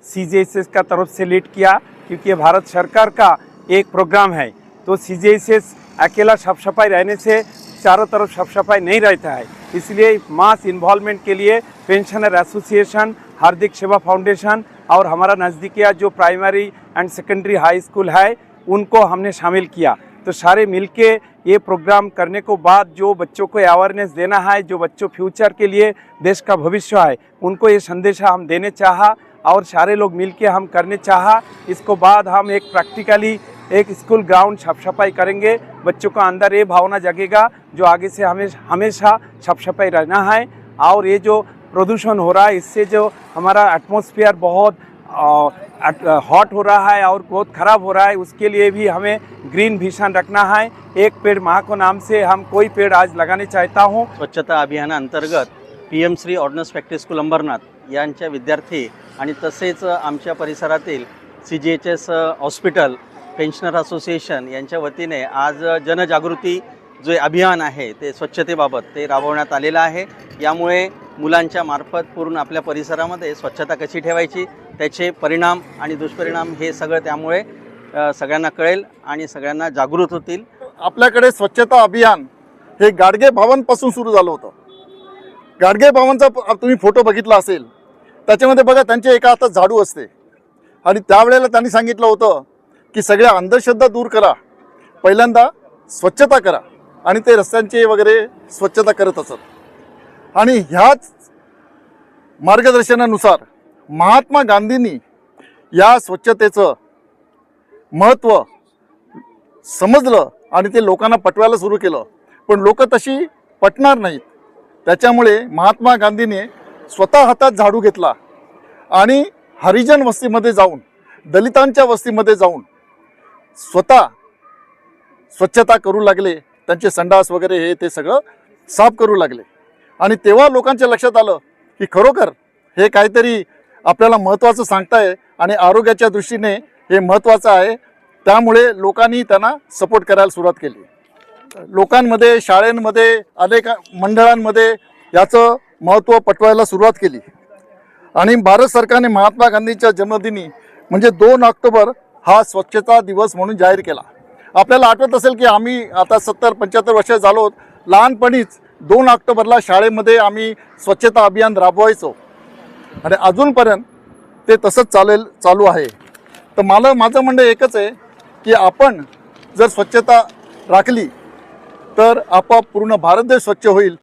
CGSS का तरफ से lead KIA, क्योंकि ये भारत सरकार का एक प्रोग्राम है। तो CGSS अकेला साफ सफाई रहने से चारों तरफ साफ सफाई नहीं रहता है, इसलिए मास इन्वॉल्वमेंट के लिए पेंशनर एसोसिएशन, हार्दिक सेवा फाउंडेशन और हमारा नज़दीकिया जो प्राइमरी एंड सेकेंडरी हाई स्कूल है उनको हमने शामिल किया। तो सारे मिलके ये प्रोग्राम करने को बाद जो बच्चों को अवेयरनेस देना है, जो बच्चों फ्यूचर के लिए देश का भविष्य है, उनको ये संदेशा हम देने चाहा और सारे लोग मिलके हम करने चाहा। इसको बाद हम एक प्रैक्टिकली एक स्कूल ग्राउंड साफ सफाई करेंगे। बच्चों को अंदर ये भावना जगेगा जो आगे से हमें हमेशा साफ सफाई रहना है। और ये जो प्रदूषण हो रहा है, इससे जो हमारा एटमॉस्फेयर बहुत हॉट हो रहा है और बहुत ख़राब हो रहा है, उसके लिए भी हमें ग्रीन विजन रखना है। एक पेड़ माँ को नाम से हम कोई पेड़ आज लगाने चाहता हूँ। स्वच्छता अभियानाअंतर्गत PM Shri ordnance factory school Ambarnath यांच्या विद्यार्थी आणि तसेच आमच्या परिसरातील CGHS हॉस्पिटल पेन्शनर असोसिएशन यांच्या वतीने आज जनजागृती जे अभियान आहे ते स्वच्छतेबाबत ते राबवण्यात आलेलं आहे। यामुळे मुलांच्या मार्फत पूर्ण आपल्या परिसरामध्ये स्वच्छता कशी ठेवायची, त्याचे परिणाम आणि दुष्परिणाम हे सगळं त्यामुळे सगळ्यांना कळेल आणि सगळ्यांना जागृत होतील। आपल्याकडे स्वच्छता अभियान हे गाडगे भवनपासून सुरू झालं होतं। गाडगे भवनचा तुम्ही फोटो बघितला असेल, त्याच्यामध्ये बघा त्यांच्या एका हातात झाडू असते आणि त्यावेळेला त्यांनी सांगितलं होतं की सगळ्या अंधश्रद्धा दूर करा, पहिल्यांदा स्वच्छता करा, आणि ते रस्त्यांची वगैरे स्वच्छता करत असत। आणि ह्याच मार्गदर्शनानुसार महात्मा गांधींनी या स्वच्छतेचं महत्त्व समजलं आणि ते लोकांना पटवायला सुरू केलं, पण लोक तशी पटणार नाहीत। त्याच्यामुळे महात्मा गांधीने स्वतः हातात झाडू घेतला आणि हरिजन वस्तीमध्ये जाऊन, दलितांच्या वस्तीमध्ये जाऊन स्वतः स्वच्छता करू लागले। त्यांचे संडास वगैरे हे ते सगळं साफ करू लागले आणि तेव्हा लोकांच्या लक्षात आलं की खरोखर हे काहीतरी आपल्याला महत्त्वाचं सांगताय आणि आरोग्याच्या दृष्टीने हे महत्त्वाचं आहे। त्यामुळे लोकांनी त्यांना सपोर्ट करायला सुरुवात केली। लोकांमध्ये, शाळांमध्ये, अनेक मंडळांमध्ये याचं महत्त्व पटवायला सुरुवात केली आणि भारत सरकारने महात्मा गांधींच्या जन्मदिनी म्हणजे 2 ऑक्टोबर हा स्वच्छता दिवस म्हणून जाहीर केला। आपल्याला आठवत असेल की आम्ही आता 70-75 वर्ष झालो, लहानपणीच 2 ऑक्टोबरला शाळेमध्ये आम्ही स्वच्छता अभियान राबवायचो आणि अजूनपर्यंत ते तसंच चालू आहे। तर माझं म्हणणं एकच आहे की आपण जर स्वच्छता राखली तर आपोआप पूर्ण भारत देश स्वच्छ होईल।